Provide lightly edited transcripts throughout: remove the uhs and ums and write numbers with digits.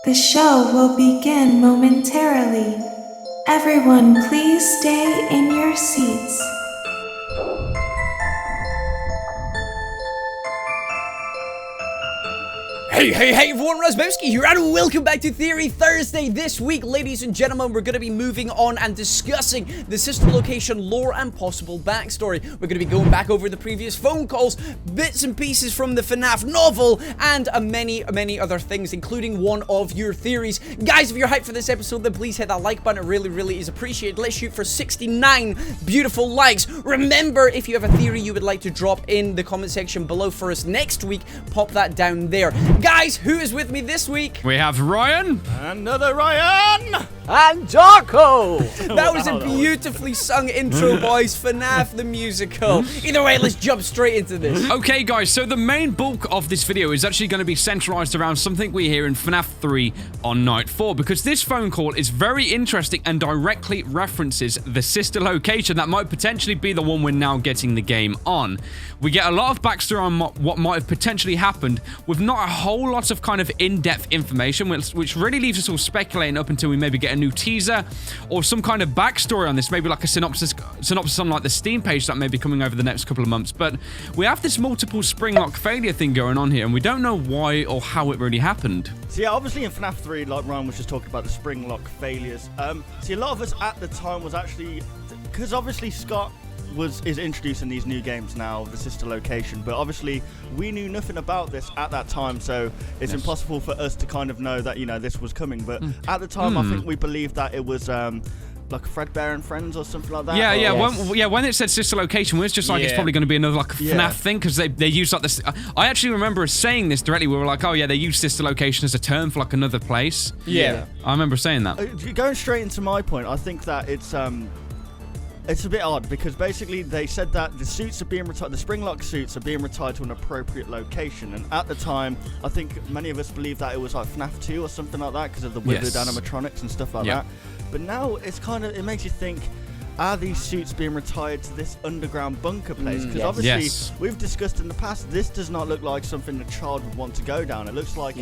The show will begin momentarily. Everyone, please stay in your seats. Hey everyone, Razzbowski here, and welcome back to Theory Thursday. This week, ladies and gentlemen, we're going to be moving on and discussing the Sister Location lore and possible backstory. We're going to be going back over the previous phone calls, bits and pieces from the FNAF novel, and many other things, including one of your theories. Guys, if you're hyped for this episode, then please hit that like button. It really is appreciated. Let's shoot for 69 beautiful likes. Remember, if you have a theory you would like to drop in the comment section below for us next week, pop that down there. Guys, who is with me this week? We have Ryan. Another Ryan. And Darko! That was a beautifully sung intro, boys. FNAF the musical. Either way, let's jump straight into this. Okay, guys, so the main bulk of this video is actually going to be centralized around something we hear in FNAF 3 on night 4, because this phone call is very interesting and directly references the sister location that might potentially be the one we're now getting the game on. We get a lot of backstory on what might have potentially happened, with not a whole lot of kind of in-depth information, which really leaves us all speculating up until we maybe get a new teaser or some kind of backstory on this, maybe like a synopsis on like the Steam page that may be coming over the next couple of months. But we have this multiple Springlock failure thing going on here, and we don't know why or how it really happened. So yeah, obviously in FNAF 3, like Ryan was just talking about the Springlock failures. See, a lot of us at the time was actually, because obviously Scott is introducing these new games now, the Sister Location, but obviously we knew nothing about this at that time, so it's impossible for us to kind of know that, you know, this was coming. But at the time, I think we believed that it was like Fredbear and Friends or something like that. Yeah. When it said Sister Location, it's just like it's probably going to be another like FNAF thing, because they use like this. I actually remember us saying this directly. We were like, oh yeah, they use Sister Location as a term for like another place. Yeah. I remember saying that. Going straight into my point, I think that it's a bit odd, because basically they said that the suits are being retired, the Springlock suits are being retired to an appropriate location, and at the time, I think many of us believed that it was like FNAF 2 or something like that, because of the withered animatronics and stuff like that. But now it's kind of, it makes you think, are these suits being retired to this underground bunker place? Because obviously, we've discussed in the past, this does not look like something a child would want to go down. It looks like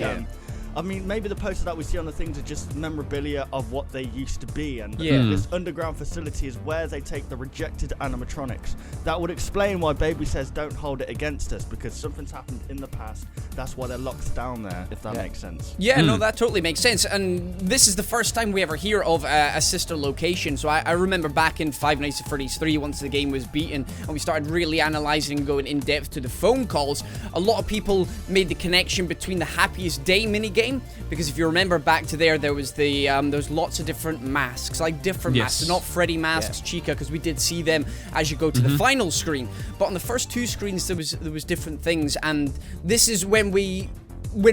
I mean, maybe the posters that we see on the things are just memorabilia of what they used to be, and this underground facility is where they take the rejected animatronics. That would explain why Baby says don't hold it against us, because something's happened in the past. That's why they're locked down there, if that makes sense. Yeah, no, that totally makes sense. And this is the first time we ever hear of a sister location. So I remember back in Five Nights at Freddy's 3, once the game was beaten and we started really analyzing and going in depth to the phone calls, a lot of people made the connection between the Happiest Day minigame, because if you remember back to there was the there was lots of different masks, like different masks, not Freddy masks, Chica, because we did see them as you go to the final screen. But on the first two screens there was different things, and this is when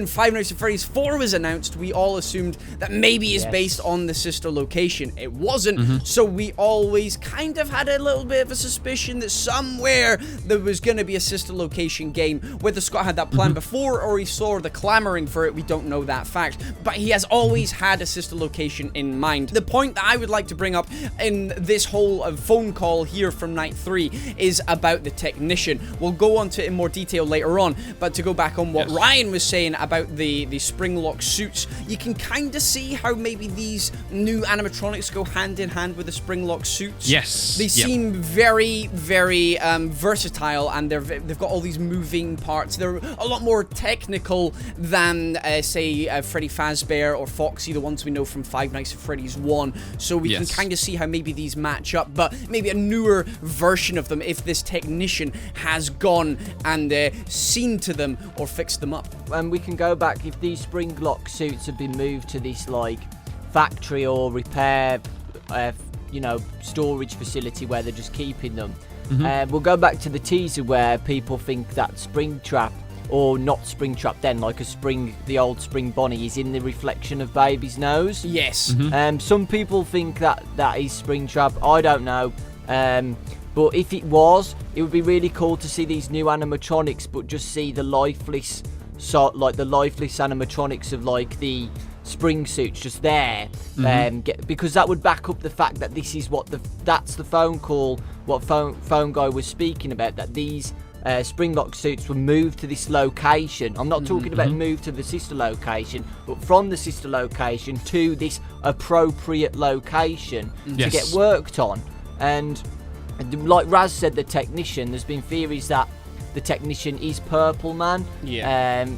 Five Nights at Freddy's 4 was announced, we all assumed that maybe it's based on the sister location. It wasn't, so we always kind of had a little bit of a suspicion that somewhere there was going to be a sister location game. Whether Scott had that plan before or he saw the clamoring for it, we don't know that fact. But he has always had a sister location in mind. The point that I would like to bring up in this whole phone call here from night 3 is about the technician. We'll go on to it in more detail later on, but to go back on what Ryan was saying about the Springlock suits, you can kind of see how maybe these new animatronics go hand in hand with the Springlock suits. Yes. They seem very versatile, and they've got all these moving parts. They're a lot more technical than say Freddy Fazbear or Foxy, the ones we know from Five Nights at Freddy's 1. So we can kind of see how maybe these match up, but maybe a newer version of them if this technician has gone and seen to them or fixed them up. And we can go back, if these Springlock suits have been moved to this like factory or repair storage facility where they're just keeping them. We'll go back to the teaser where people think that Springtrap, or not Springtrap then, like the old Spring Bonnie is in the reflection of Baby's nose. Yes. Some people think that is Springtrap. I don't know. But if it was, it would be really cool to see these new animatronics, but just see the lifeless animatronics of like the spring suits just there, because that would back up the fact that this is that's the phone call, what phone guy was speaking about, that these Springlock suits were moved to this location. I'm not talking about moved to the sister location, but from the sister location to this appropriate location to get worked on. And like Raz said, the technician, there's been theories that the technician is Purple Man,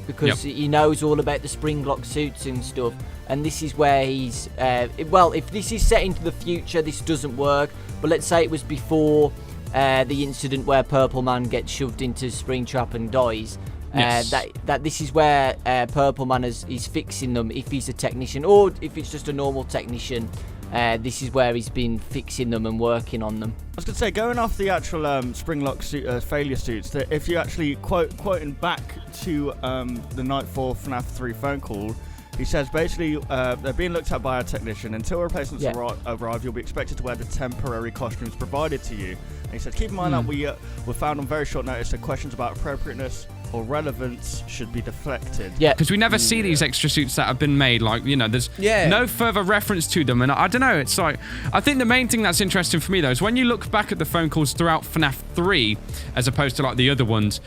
because he knows all about the Springlock suits and stuff. And this is where he's, well, if this is set into the future, this doesn't work. But let's say it was before the incident where Purple Man gets shoved into Springtrap and dies. That this is where Purple Man is fixing them, if he's a technician, or if it's just a normal technician. This is where he's been fixing them and working on them. I was going to say, going off the actual Springlock failure suits, that if you actually quoting back to the night 4 FNAF 3 phone call, he says basically they're being looked at by a technician. Until replacements arrive, you'll be expected to wear the temporary costumes provided to you. And he said, keep in mind that we were found on very short notice that questions about appropriateness or relevance should be deflected. Yeah, because we never see these extra suits that have been made. Like, you know, there's no further reference to them. And I don't know, it's like, I think the main thing that's interesting for me, though, is when you look back at the phone calls throughout FNAF 3, as opposed to, like, the other ones,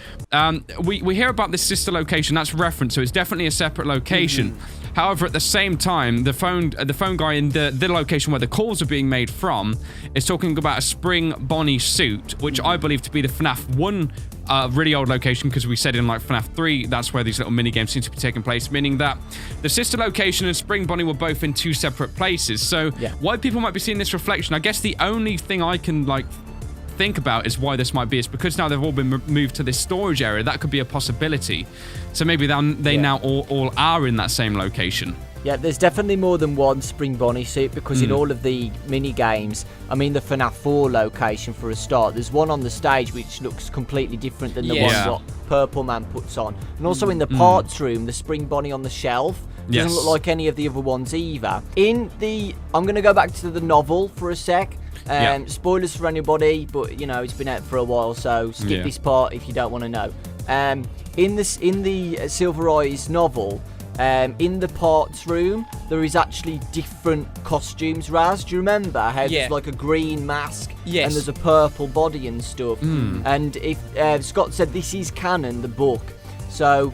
we hear about this sister location. That's referenced, so it's definitely a separate location. However, at the same time, the phone guy in the location where the calls are being made from is talking about a Spring Bonnie suit, which I believe to be the FNAF 1 really old location, because we said in like FNAF 3, that's where these little mini games seem to be taking place, meaning that the sister location and Spring Bonnie were both in 2 separate places. So why people might be seeing this reflection, I guess the only thing I can like think about is why this might be is because now they've all been moved to this storage area. That could be a possibility. So maybe they now all are in that same location. Yeah, there's definitely more than one Spring Bonnie suit, because in all of the mini games, I mean the FNAF 4 location for a start, there's one on the stage which looks completely different than the one what Purple Man puts on. And also in the parts room, the Spring Bonnie on the shelf doesn't look like any of the other ones either. I'm going to go back to the novel for a sec. Spoilers for anybody, but you know, it's been out for a while, so skip this part if you don't want to know. In the Silver Eyes novel, in the parts room, there is actually different costumes. Raz, do you remember how there's like a green mask and there's a purple body and stuff? And if Scott said this is canon, the book, so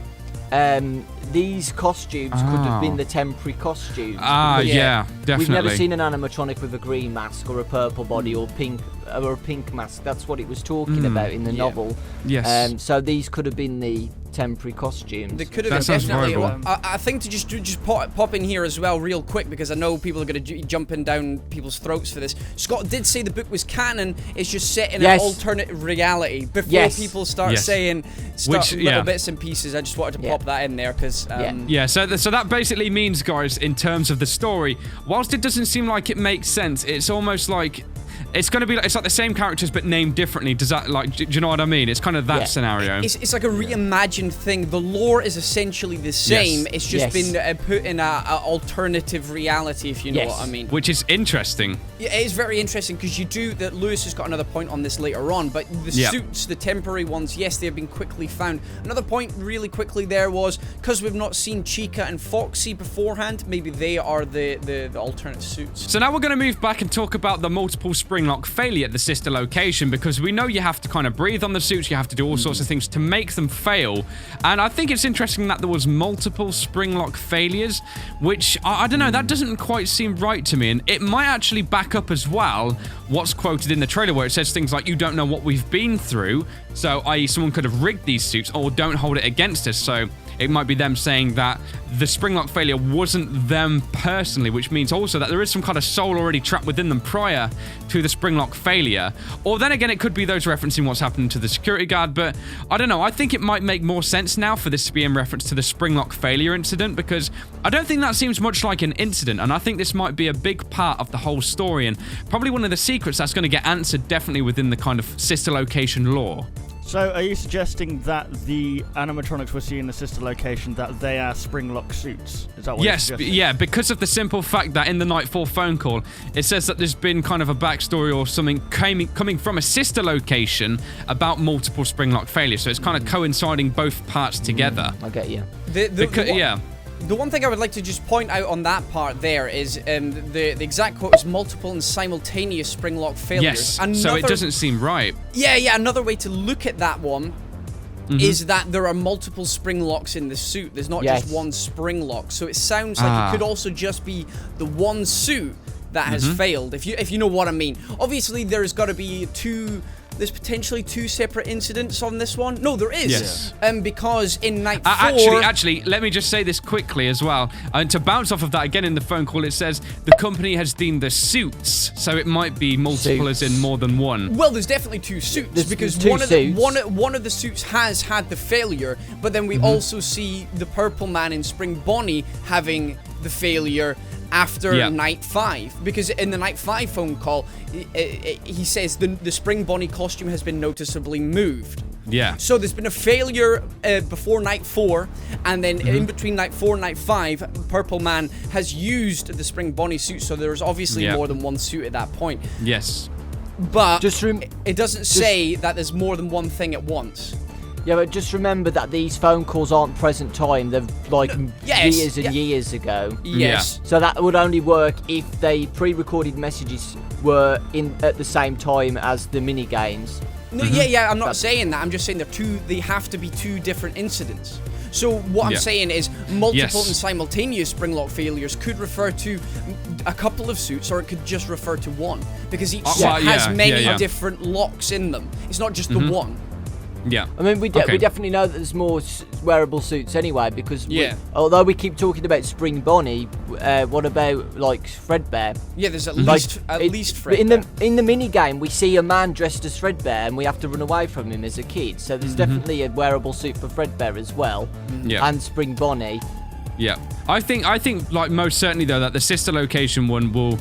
these costumes could have been the temporary costumes. Definitely. We've never seen an animatronic with a green mask or a purple body or a pink mask. That's what it was talking about in the novel. Yes. So these could have been the temporary costumes. They could have been, definitely. I think to just pop in here as well real quick, because I know people are going to jump in down people's throats for this. Scott did say the book was canon. It's just set in an alternate reality. Before people start saying little bits and pieces, I just wanted to pop that in there because so that basically means, guys, in terms of the story, whilst it doesn't seem like it makes sense, it's almost like it's going to be like, it's like the same characters but named differently. Does that, like, do you know what I mean? It's kind of that scenario. It's like a reimagined thing. The lore is essentially the same. It's just been put in a alternative reality, if you know what I mean. Which is interesting. Yeah, it is very interesting, because you do that. Lewis has got another point on this later on, but the suits, the temporary ones, yes, they have been quickly found. Another point really quickly there was, because we've not seen Chica and Foxy beforehand, maybe they are the alternate suits. So now we're going to move back and talk about the multiple Springlock failure at the sister location, because we know you have to kind of breathe on the suits, you have to do all sorts of things to make them fail. And I think it's interesting that there was multiple Springlock failures, which I don't know, that doesn't quite seem right to me. And it might actually back up as well what's quoted in the trailer, where it says things like, you don't know what we've been through, so i.e. someone could have rigged these suits, or don't hold it against us. So it might be them saying that the Springlock failure wasn't them personally, which means also that there is some kind of soul already trapped within them prior to the Springlock failure. Or then again, it could be those referencing what's happened to the security guard, but I don't know. I think it might make more sense now for this to be in reference to the Springlock failure incident, because I don't think that seems much like an incident, and I think this might be a big part of the whole story, and probably one of the secrets that's going to get answered definitely within the kind of sister location lore. So, are you suggesting that the animatronics we're seeing in the sister location, that they are Springlock suits? Is that what you're suggesting? Yeah, because of the simple fact that in the Night 4 phone call, it says that there's been kind of a backstory or something coming from a sister location about multiple Springlock failures. So it's kind of coinciding both parts together. I get you. The one thing I would like to just point out on that part there is the exact quote is multiple and simultaneous Springlock failures. Yes, so it doesn't seem right. Yeah, another way to look at that one is that there are multiple spring locks in the suit. There's not just one spring lock. So it sounds like it could also just be the one suit that has failed, if you know what I mean. Obviously, there's got to be there's potentially 2 separate incidents on this one. No, there is. Yes. Because in night 4... Actually, let me just say this quickly as well. And to bounce off of that, again in the phone call, it says the company has deemed the suits, so it might be multiple as in more than one. Well, there's definitely 2 suits, because two one of the suits has had the failure, but then we also see the Purple Man and Spring Bonnie having the failure after night 5, because in the night 5 phone call, he says the Spring Bonnie costume has been noticeably moved. Yeah. So there's been a failure before night 4, and then in between night 4 and night 5, Purple Man has used the Spring Bonnie suit, so there's obviously more than one suit at that point. Yes. But it doesn't say that there's more than one thing at once. Yeah, but just remember that these phone calls aren't present time. They're like years and years ago. Yes. So that would only work if they pre-recorded messages were in at the same time as the mini games. No, I'm not saying that. I'm just saying they have to be 2 different incidents. So what I'm saying is multiple and simultaneous Springlock failures could refer to a couple of suits, or it could just refer to one, because each suit has many different locks in them. It's not just the one. Yeah. I mean, we definitely know that there's more wearable suits anyway, because although we keep talking about Spring Bonnie, what about like Fredbear? Yeah, there's at least Fredbear. In the mini game, we see a man dressed as Fredbear, and we have to run away from him as a kid. So there's definitely a wearable suit for Fredbear as well, and Spring Bonnie. Yeah, I think like most certainly though that the Sister Location one will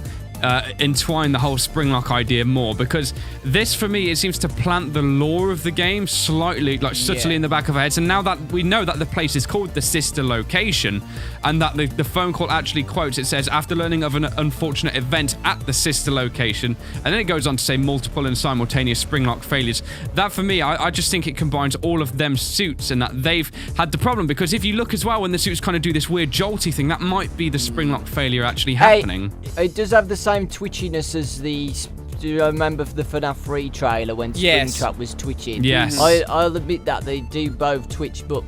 entwine the whole Springlock idea more, because this for me, it seems to plant the lore of the game slightly, like subtly in the back of our heads. And now that we know that the place is called the Sister Location, and that the phone call actually quotes, it says, after learning of an unfortunate event at the Sister Location, and then it goes on to say multiple and simultaneous Springlock failures. That for me, I just think it combines all of them suits, and that they've had the problem, because if you look as well, when the suits kind of do this weird jolty thing, that might be the Springlock failure actually happening. It does have the same twitchiness as the... Do you remember the FNAF 3 trailer when Springtrap was twitching? Yes. I'll admit that they do both twitch, but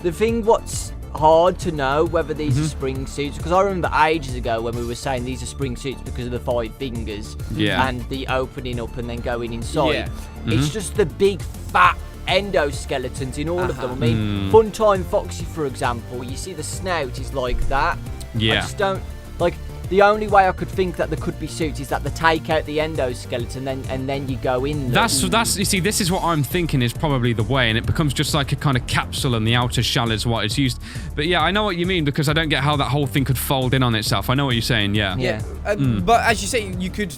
the thing what's hard to know whether these are spring suits, because I remember ages ago when we were saying these are spring suits because of the 5 fingers and the opening up and then going inside. It's just the big fat endoskeletons in all of them. I mean, Funtime Foxy, for example, you see the snout is like that. I just don't... Like, the only way I could think that there could be suits is that they take out the endoskeleton and then you go in there. That's you see, this is what I'm thinking is probably the way, and it becomes just like a kind of capsule and the outer shell is what is used. But yeah, I know what you mean, because I don't get how that whole thing could fold in on itself. I know what you're saying, but as you say, you could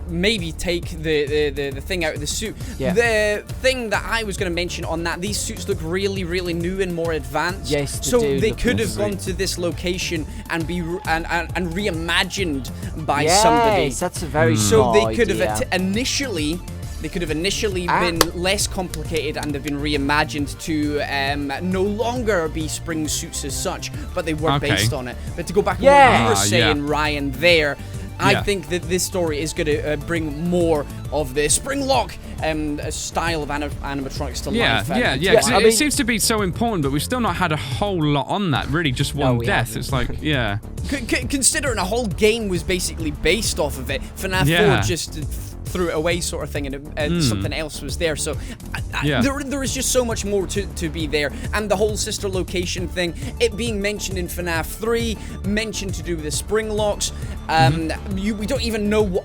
maybe take the thing out of the suit. The thing that I was going to mention on that, these suits look really, really new and more advanced. Yes, so they could have gone to this location and be and reimagined by somebody. Yes, that's a very smart So they could idea. have initially been less complicated, and they've been reimagined to no longer be spring suits as such, but they were based on it. But to go back to what you were saying, Ryan, there, I think that this story is going to bring more of the Springlock style of animatronics to life. It seems to be so important, but we've still not had a whole lot on that. Really, just one death. It's like, considering a whole game was basically based off of it, FNAF 4 just threw it away, sort of thing, and something else was there. So there is just so much more to be there, and the whole Sister Location thing, it being mentioned in FNAF 3, mentioned to do with the Springlocks. We don't even know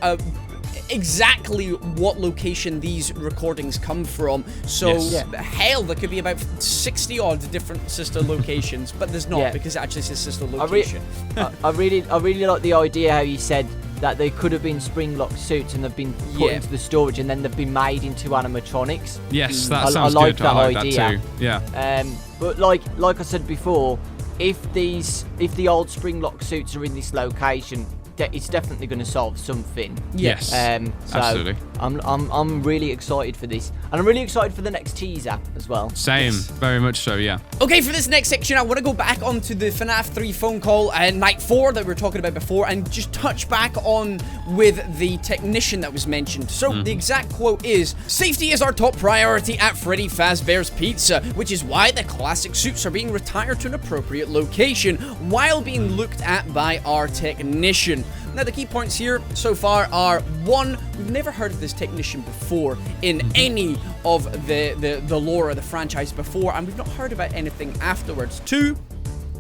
exactly what location these recordings come from, so hell, there could be about 60 odd different Sister Locations, but there's not, because it actually says Sister Location. I really like the idea how you said that they could have been Springlock suits and they've been put into the storage and then they've been made into animatronics. Yes, that sounds good. That I like idea. That too. Yeah. But like I said before, if the old Springlock suits are in this location, it's definitely going to solve something. Yes. Absolutely. I'm really excited for this, and I'm really excited for the next teaser as well. Same, very much so, yeah. Okay, for this next section, I want to go back onto the FNAF 3 phone call night 4 that we were talking about before, and just touch back on with the technician that was mentioned. So the exact quote is, "Safety is our top priority at Freddy Fazbear's Pizza, which is why the classic suits are being retired to an appropriate location while being looked at by our technician." Now, the key points here so far are, 1, we've never heard of this technician before in any of the lore of the franchise before, and we've not heard about anything afterwards. 2,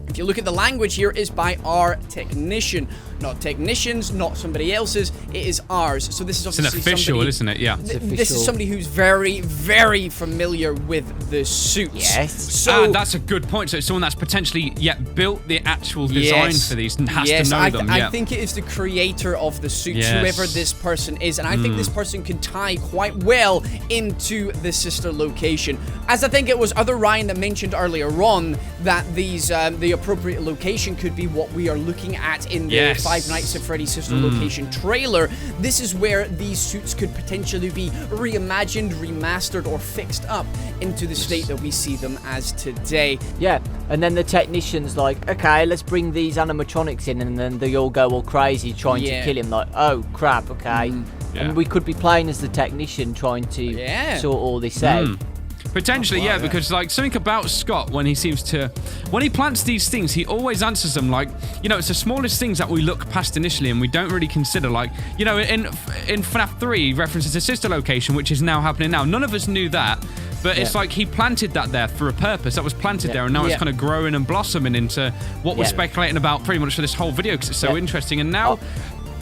if you look at the language here, is by our technician. Not technicians, not somebody else's, it is ours. So this is obviously It's an official, somebody, isn't it? Yeah. This is somebody who's very, very familiar with the suits. Yes. So that's a good point. So it's someone that's potentially built the actual design for these and has to know them. I think it is the creator of the suits, whoever this person is, and I think this person can tie quite well into the sister location. As I think it was other Ryan that mentioned earlier on that these the appropriate location could be what we are looking at in the Five Nights at Freddy's Sister Location trailer. This is where these suits could potentially be reimagined, remastered, or fixed up into the state that we see them as today. Yeah, and then the technician's like, okay, let's bring these animatronics in, and then they all go all crazy trying to kill him. Like, oh crap, okay. And we could be playing as the technician trying to sort all this out. Potentially, because like something about Scott when he plants these things, he always answers them like, it's the smallest things that we look past initially and we don't really consider. Like, in FNAF 3 references the sister location, which is now happening now. None of us knew that, but it's like he planted that there for a purpose. That was planted there, and now it's kind of growing and blossoming into what we're speculating about pretty much for this whole video because it's so interesting. And now.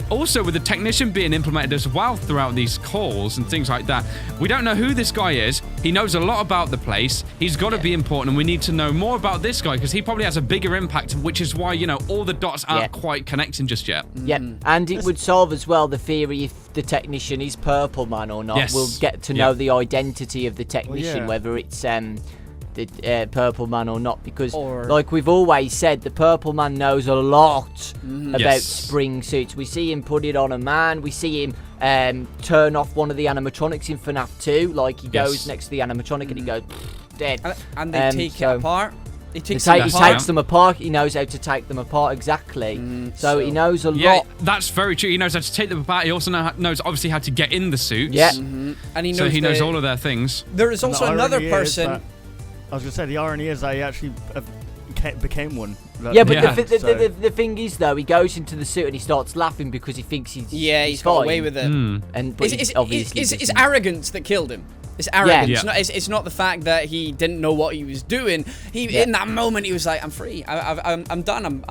Also, with the technician being implemented as well throughout these calls and things like that, we don't know who this guy is. He knows a lot about the place. He's got to be important, and we need to know more about this guy because he probably has a bigger impact, which is why, all the dots aren't quite connecting just yet. Yep, and it would solve as well the theory if the technician is Purple Man or not. We'll get to know the identity of the technician, whether it's the Purple Man or not, because like we've always said, the Purple Man knows a lot about spring suits. We see him put it on a man, we see him turn off one of the animatronics in FNAF 2, like he goes next to the animatronic and he goes dead, and they take it apart. He takes them apart. He knows how to take them apart exactly. So he knows a lot. That's very true. He knows how to take them apart. He also knows obviously how to get in the suits. And he knows he knows all of their things. There is also another person. I was going to say, the irony is that he actually became one. Yeah, but the thing is, though, he goes into the suit and he starts laughing because he thinks he's got away with it. And it's arrogance that killed him. It's arrogance. It's not the fact that he didn't know what he was doing. In that moment, he was like, "I'm free. I'm done.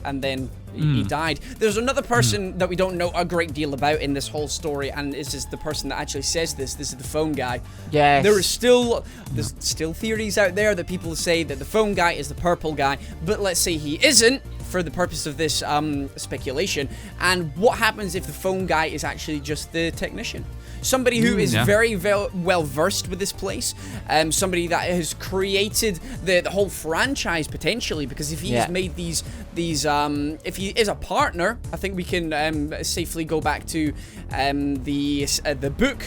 And then he died. There's another person that we don't know a great deal about in this whole story, and this is the person that actually says this. This is the phone guy. Yes. There's still theories out there that people say that the phone guy is the purple guy, but let's say he isn't for the purpose of this speculation. And what happens if the phone guy is actually just the technician? Somebody who is very well versed with this place, somebody that has created the whole franchise potentially. Because if he has made these, if he is a partner, I think we can safely go back to the book.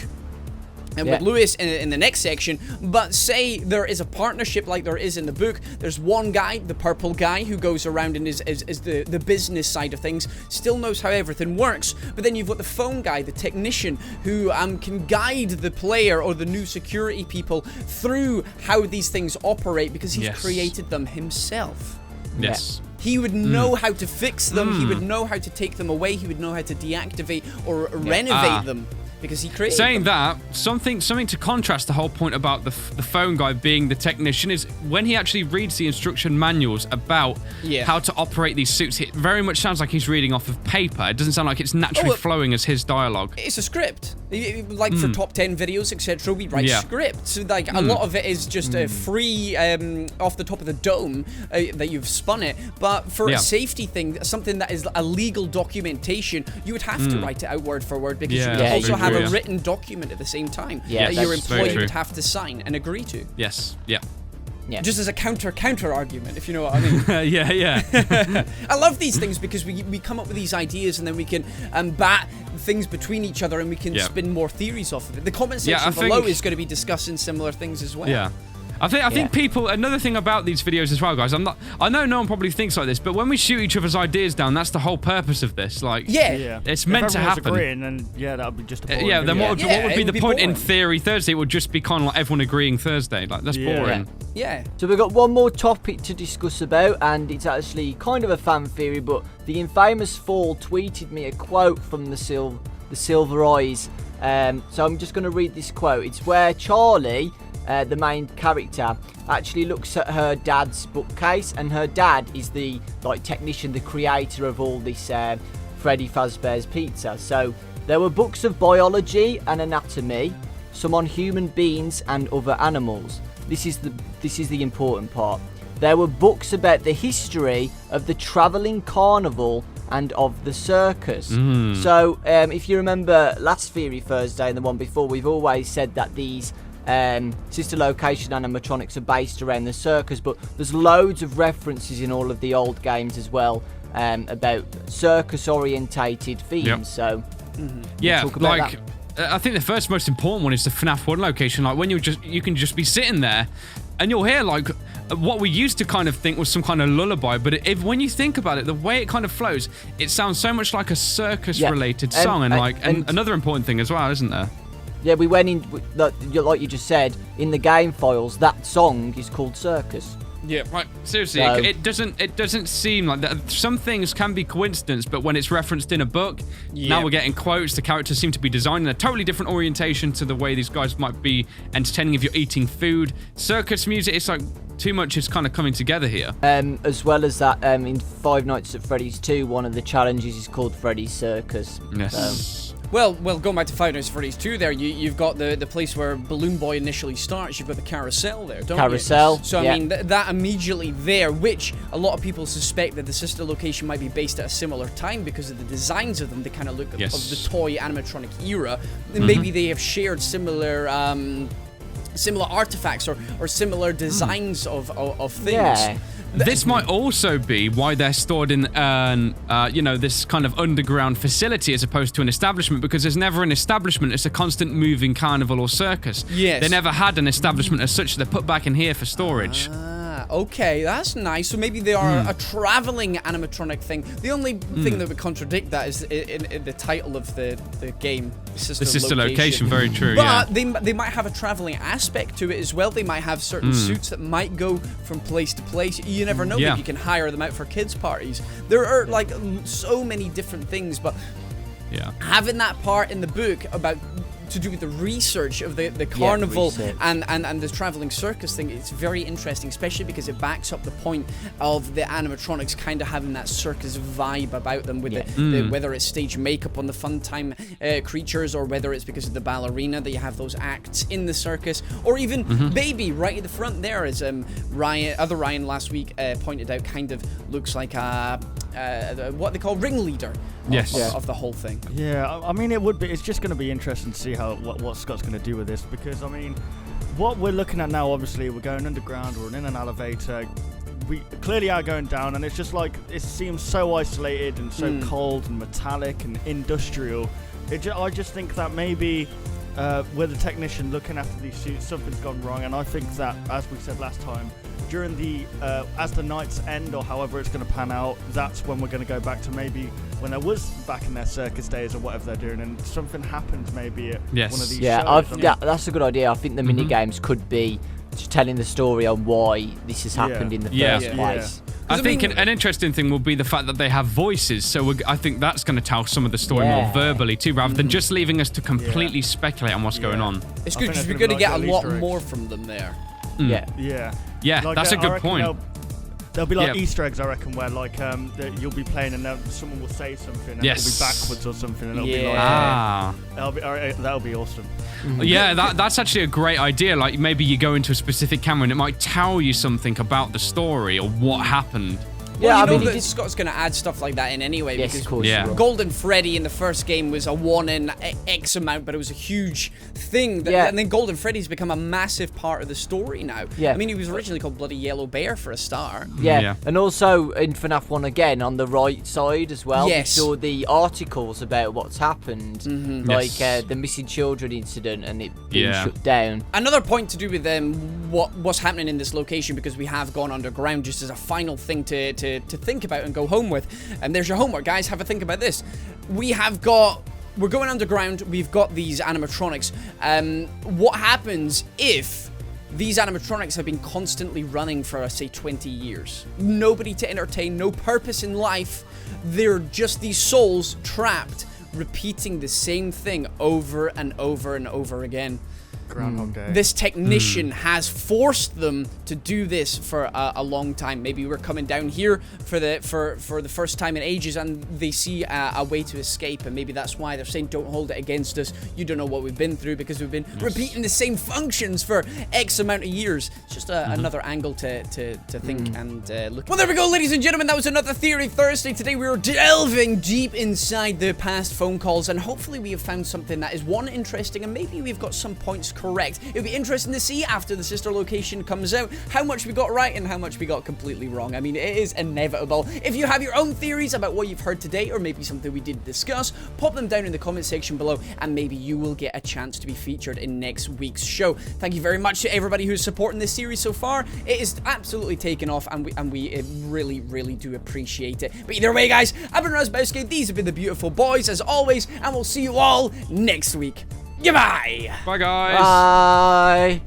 And with Lewis in the next section, but say there is a partnership like there is in the book. There's one guy, the purple guy, who goes around and is the business side of things, still knows how everything works. But then you've got the phone guy, the technician, who can guide the player or the new security people through how these things operate because he's created them himself. Yes. He would know how to fix them. He would know how to take them away. He would know how to deactivate or renovate them. Because he created Saying them. that, something to contrast the whole point about the phone guy being the technician is when he actually reads the instruction manuals about how to operate these suits, it very much sounds like he's reading off of paper. It doesn't sound like it's naturally flowing as his dialogue. It's a script. Like for top 10 videos, etc., we write scripts. So like a lot of it is just free off the top of the dome that you've spun it. But for a safety thing, something that is a legal documentation, you would have to write it out word for word because you would also have a written document at the same time that your employee would have to sign and agree to. Yes, yeah. Yeah. Just as a counter argument, if you know what I mean. Yeah. I love these things because we come up with these ideas and then we can bat things between each other and we can spin more theories off of it. The comment section below is going to be discussing similar things as well. Yeah. I think people, another thing about these videos as well, guys, I know no one probably thinks like this, but when we shoot each other's ideas down, that's the whole purpose of this. Like, it's meant to happen. Agreeing, then that would be just a boring then video. what would be the point boring. in theory Thursday? It would just be kind of like everyone agreeing Thursday. Like, that's boring. Yeah. So we've got one more topic to discuss about, and it's actually kind of a fan theory, but the infamous Fall tweeted me a quote from the Silver Eyes. So I'm just going to read this quote. It's where Charlie, the main character, actually looks at her dad's bookcase, and her dad is the technician, the creator of all this Freddy Fazbear's Pizza. So there were books of biology and anatomy, some on human beings and other animals. This is the important part. There were books about the history of the travelling carnival and of the circus. So if you remember last Theory Thursday and the one before, we've always said that these Sister Location animatronics are based around the circus, but there's loads of references in all of the old games as well about circus orientated themes. So yeah, talk about like I think the first most important one is the FNAF 1 location. Like when you can just be sitting there and you'll hear like what we used to kind of think was some kind of lullaby, but when you think about it, the way it kind of flows, it sounds so much like a circus related song. And another important thing as well, isn't there? Yeah, we went in, like you just said, in the game files, that song is called Circus. Yeah, right. Seriously, So- it doesn't seem like that. Some things can be coincidence, but when it's referenced in a book, now we're getting quotes. The characters seem to be designed in a totally different orientation to the way these guys might be entertaining if you're eating food. Circus music, it's like too much is kind of coming together here. As well as that, in Five Nights at Freddy's 2, one of the challenges is called Freddy's Circus. Yes. Well, going back to Five Nights at Freddy's 2 there, you've got the place where Balloon Boy initially starts, you've got the carousel there, don't you? Carousel, So, I mean, that immediately there, which a lot of people suspect that the Sister Location might be based at a similar time because of the designs of them, they kind of look of the toy animatronic era. Maybe they have shared similar artifacts or similar designs of things. Yeah. This might also be why they're stored in, this kind of underground facility as opposed to an establishment, because there's never an establishment. It's a constant moving carnival or circus. Yes. They never had an establishment as such. They're put back in here for storage. Okay, that's nice. So maybe they are a traveling animatronic thing. The only thing that would contradict that is in the title of the game, Sister Location. Very true. But they might have a traveling aspect to it as well. They might have certain suits that might go from place to place. You never know. Maybe you can hire them out for kids' parties. There are like so many different things, but having that part in the book about to do with the research of the carnival and the traveling circus thing, it's very interesting, especially because it backs up the point of the animatronics kind of having that circus vibe about them with whether it's stage makeup on the Funtime creatures, or whether it's because of the Ballorina that you have those acts in the circus, or even Baby right at the front there, as Ryan last week pointed out, kind of looks like what they call ringleader of the whole thing. Yeah, I mean, it would be. It's just going to be interesting to see what Scott's going to do with this, because I mean, what we're looking at now, obviously, we're going underground, we're in an elevator. We clearly are going down, and it's just like it seems so isolated and so cold and metallic and industrial. I just think that maybe with the technician looking after these suits, something's gone wrong, and I think that, as we said last time, during the as the nights end, or however it's going to pan out, that's when we're going to go back to maybe when there was back in their circus days or whatever they're doing, and something happens maybe at one of these shows. That's a good idea. I think the mini games could be just telling the story on why this has happened in the first place. I think an interesting thing will be the fact that they have voices, so I think that's going to tell some of the story more verbally too, rather than just leaving us to completely speculate on what's going on. It's good because we're going to get a lot more from them there. Yeah, like, that's a good point. There'll be like Easter eggs, I reckon, where like you'll be playing and someone will say something and it'll be backwards or something, and it'll be like, that'll be awesome. Yeah, that's actually a great idea. Like maybe you go into a specific camera and it might tell you something about the story or what happened. Well, I you know mean, that Scott's going to add stuff like that in anyway. Yes, because of course. Yeah. Golden Freddy in the first game was a 1 in X amount, but it was a huge thing. And then Golden Freddy's become a massive part of the story now. Yeah. I mean, he was originally called Bloody Yellow Bear for a start. Yeah. And also in FNAF 1 again, on the right side as well, Yes. we saw the articles about what's happened, like Yes. the missing children incident and it being Yeah. shut down. Another point to do with what's happening in this location, because we have gone underground, just as a final thing to think about and go home with. And there's your homework, guys. Have a think about this. We're going underground. We've got these animatronics. What happens if these animatronics have been constantly running for, say, 20 years? Nobody to entertain, no purpose in life. They're just these souls trapped, repeating the same thing over and over and over again. Groundhog Day. This technician has forced them to do this for a long time. Maybe we're coming down here for the first time in ages, and they see a way to escape, and maybe that's why they're saying, "Don't hold it against us. You don't know what we've been through because we've been repeating the same functions for X amount of years." It's just another angle to think and look. Well, there we go, ladies and gentlemen. That was another Theory Thursday. Today we were delving deep inside the past phone calls, and hopefully we have found something that is interesting, and maybe we've got some points correct. It'll be interesting to see after the sister location comes out how much we got right and how much we got completely wrong. I mean, it is inevitable. If you have your own theories about what you've heard today, or maybe something we didn't discuss, pop them down in the comment section below, and maybe you will get a chance to be featured in next week's show. Thank you very much to everybody who's supporting this series so far. It is absolutely taken off, and we really, really do appreciate it. But either way, guys, I've been Razzbowski. These have been the beautiful boys, as always, and we'll see you all next week. Goodbye! Bye, guys. Bye.